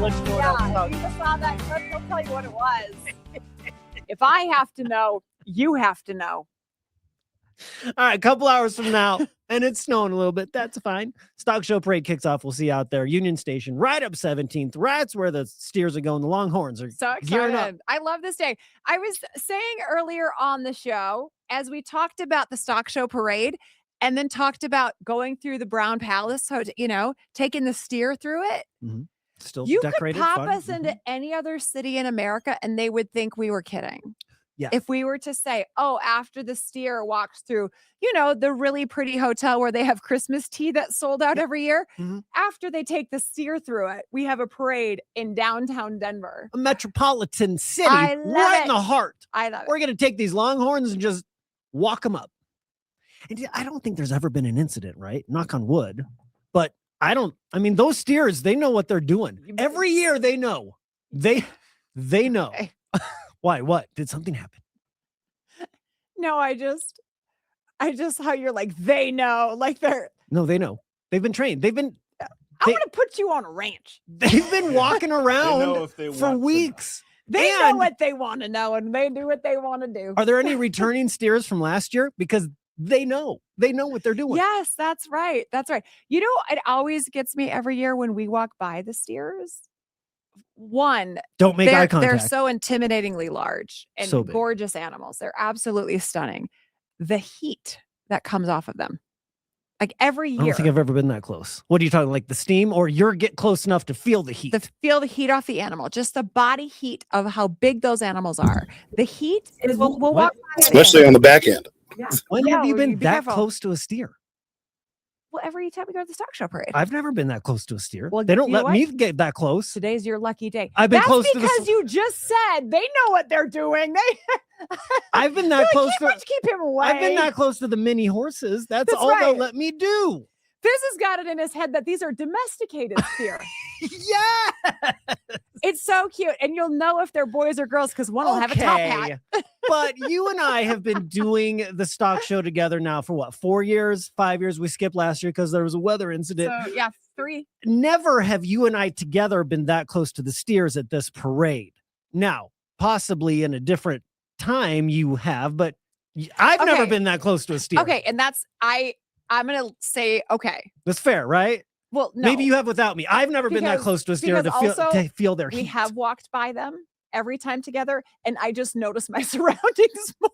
looking for it up close. You just saw that clip. He'll tell you what it was. If I have to know, you have to know. All right, a couple hours from now, and it's snowing a little bit. That's fine. Stock Show Parade kicks off. We'll see you out there. Union Station, right up 17th. That's where the steers are going. The Longhorns are So gearing up. excited. I love this day. I was saying earlier on the show, as we talked about the Stock Show Parade and then talked about going through the Brown Palace, so taking the steer through it. Mm-hmm. Still you decorated. Could pop fun. us into any other city in America and they would think we were kidding. Yeah. If we were to say, oh, after the steer walks through, the really pretty hotel where they have Christmas tea that's sold out every year, after they take the steer through it, we have a parade in downtown Denver. A metropolitan city right in the heart. I love it. We're going to take these Longhorns and just walk them up. And I don't think there's ever been an incident, right? Knock on wood. But those steers, they know what they're doing. Every year they know. They know. Okay. Why? What? Did something happen? No, I just how you're like, they know. Like No, they know. They've been trained. I'm going to put you on a ranch. They've been walking around for weeks. They know what they want to know and they do what they want to do. Are there any returning steers from last year? Because they know what they're doing. Yes, that's right. That's right. It always gets me every year when we walk by the steers. One, don't make eye contact. They're so intimidatingly large and so big. Gorgeous animals. They're absolutely stunning. The heat that comes off of them, like every year. I don't think I've ever been that close. What are you talking, like the steam, or you're get close enough to feel the heat? Feel the heat off the animal, just the body heat of how big those animals are. The heat is we'll walk by, especially on the back end. Yeah. When have you been that careful. Close to a steer? Well, every time we go to the Stock Show Parade. I've never been that close to a steer. Well, they don't let me get that close. Today's your lucky day. I've been close to because you just said they know what they're doing. I've been that close to keep him away. I've been that close to the mini horses. That's all right. they'll let me do. Fizz has got it in his head that these are domesticated steer. Yeah. It's so cute. And you'll know if they're boys or girls because one will have a top hat. But you and I have been doing the stock show together now for what, 4 years, 5 years? We skipped last year because there was a weather incident. So, yeah, 3. Never have you and I together been that close to the steers at this parade. Now, possibly in a different time you have, but I've never been that close to a steer. Okay. And I'm going to say, okay. That's fair, right? Well, no. Maybe you have without me. I've never been that close to a steer to feel their heat. We have walked by them every time together, and I just notice my surroundings more.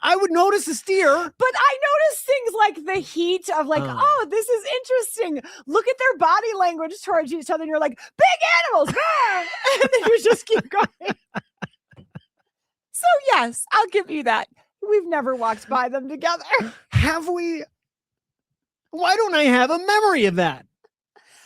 I would notice a steer. But I notice things like the heat of oh, this is interesting. Look at their body language towards each other, and you're like, big animals. And then you just keep going. So, yes, I'll give you that. We've never walked by them together. Have we? Why don't I have a memory of that?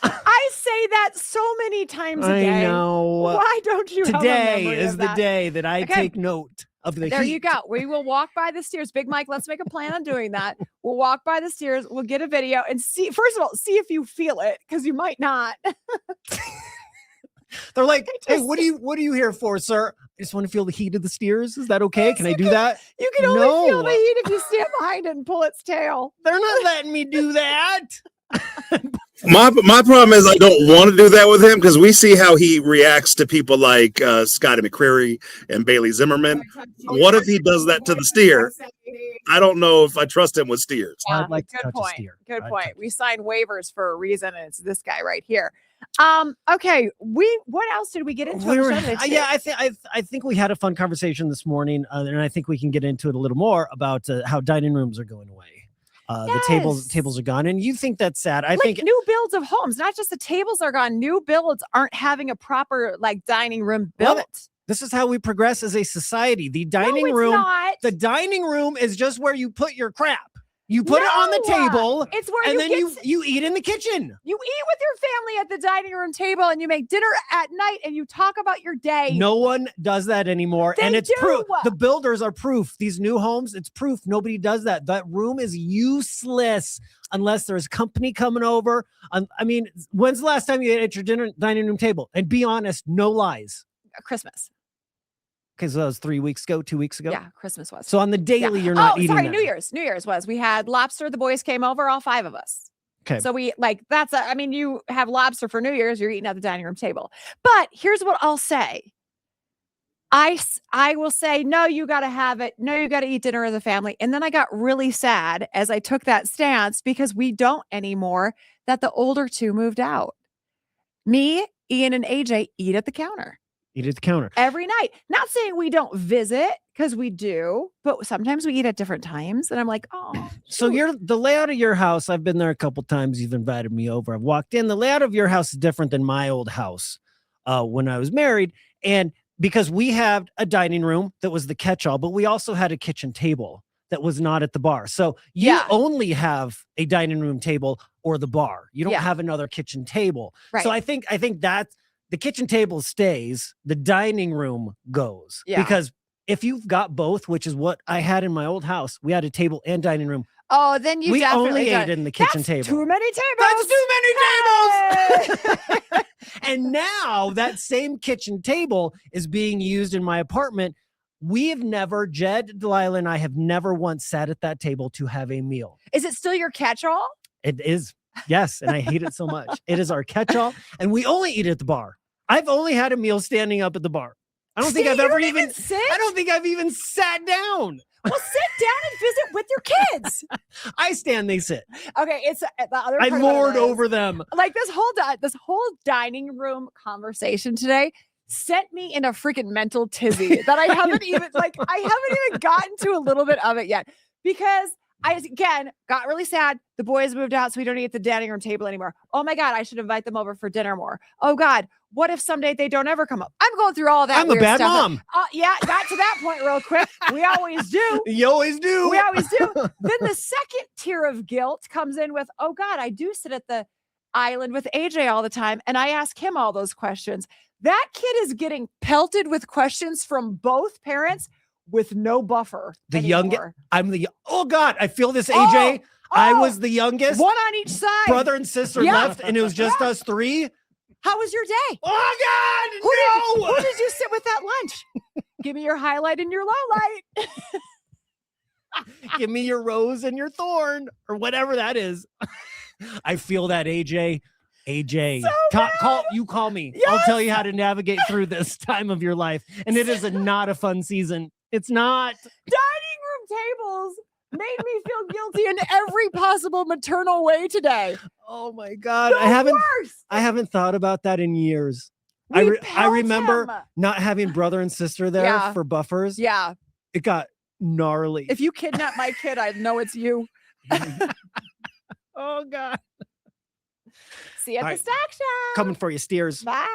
I say that so many times a day. I know. Why don't you have a memory is of the that? day that I take note of the There heat. you go. We will walk by the steers. Big Mike, let's make a plan on doing that. We'll walk by the steers. We'll get a video and see. First of all, see if you feel it, because you might not. They're like, hey, what are you here for, sir? I just want to feel the heat of the steers. Is that okay? Can I do that? You can only feel the heat if you stand behind it and pull its tail. They're not letting me do that. My problem is I don't want to do that with him because we see how he reacts to people like Scotty McCreery and Bailey Zimmerman. What if he does that to the steer? I don't know if I trust him with steers. Yeah, I'd like to touch point. a steer. Good point. We signed waivers for a reason, and it's this guy right here. Okay. What else did we get into? I think we had a fun conversation this morning, and I think we can get into it a little more about how dining rooms are going away. The tables are gone, and you think that's sad. I think new builds of homes, not just the tables are gone. New builds aren't having a proper dining room built. Well, this is how we progress as a society. The dining room is just where you put your crap. You put it on the table. It's where and then you eat in the kitchen. You eat with your family at the dining room table, and you make dinner at night, and you talk about your day. No one does that anymore, and it's proof. The builders are proof. These new homes, it's proof. Nobody does that. That room is useless unless there's company coming over. I mean, when's the last time you ate at your dining room table? And be honest, no lies. Christmas. Okay, so that was 3 weeks ago, 2 weeks ago. Yeah, Christmas was. So on the daily, you're not eating. Sorry, New Year's was. We had lobster. The boys came over, all 5 of us. Okay. So we you have lobster for New Year's, you're eating at the dining room table. But here's what I'll say. I will say, no, you got to have it. No, you got to eat dinner as a family. And then I got really sad as I took that stance because we don't anymore, that the older two moved out. Me, Ian, and AJ eat at the counter. Eat at the counter. Every night. Not saying we don't visit, because we do, but sometimes we eat at different times. And I'm like, oh. So the layout of your house, I've been there a couple times. You've invited me over. I've walked in. The layout of your house is different than my old house when I was married. And because we have a dining room that was the catch-all, but we also had a kitchen table that was not at the bar. So you only have a dining room table or the bar. You don't have another kitchen table. Right. So I think that's the kitchen table stays, the dining room goes. Yeah. Because if you've got both, which is what I had in my old house, we had a table and dining room. Oh, then you only ate in the kitchen table. Too many tables. That's too many tables. And now that same kitchen table is being used in my apartment. We have never, Jed, Delilah, and I have never once sat at that table to have a meal. Is it still your catch-all? It is. Yes. And I hate it so much. It is our catch-all. And we only eat at the bar. I've only had a meal standing up at the bar. I don't think I've ever even sit. I don't think I've even sat down. Well, sit down and visit with your kids. I stand, they sit. Okay, it's the other. I lord over them. Like this whole dining room conversation today sent me in a freaking mental tizzy that I haven't even gotten to a little bit of it yet, because I again got really sad. The boys moved out, so we don't eat at the dining room table anymore. Oh my God, I should invite them over for dinner more. Oh God, what if someday they don't ever come up? I'm going through all that. I'm a bad mom. Yeah, got to that point real quick. We always do. You always do. We always do. Then the second tier of guilt comes in with, oh God, I do sit at the island with AJ all the time, and I ask him all those questions. That kid is getting pelted with questions from both parents with no buffer. The youngest. Oh God, I feel this, Oh, AJ. I was the youngest. One on each side. Brother and sister left, and it was just us three. How was your day? Oh God, Who did you sit with at lunch? Give me your highlight and your low light. Give me your rose and your thorn, or whatever that is. I feel that, AJ. AJ, call me. Yes. I'll tell you how to navigate through this time of your life. And it is not a fun season. It's not. Dining room tables made me feel guilty in every possible maternal way today. Oh my God. I haven't thought about that in years. I remember not having brother and sister there for buffers. Yeah. It got gnarly. If you kidnap my kid, I know it's you. Oh God. See you at the stack shop. Coming for you, steers. Bye.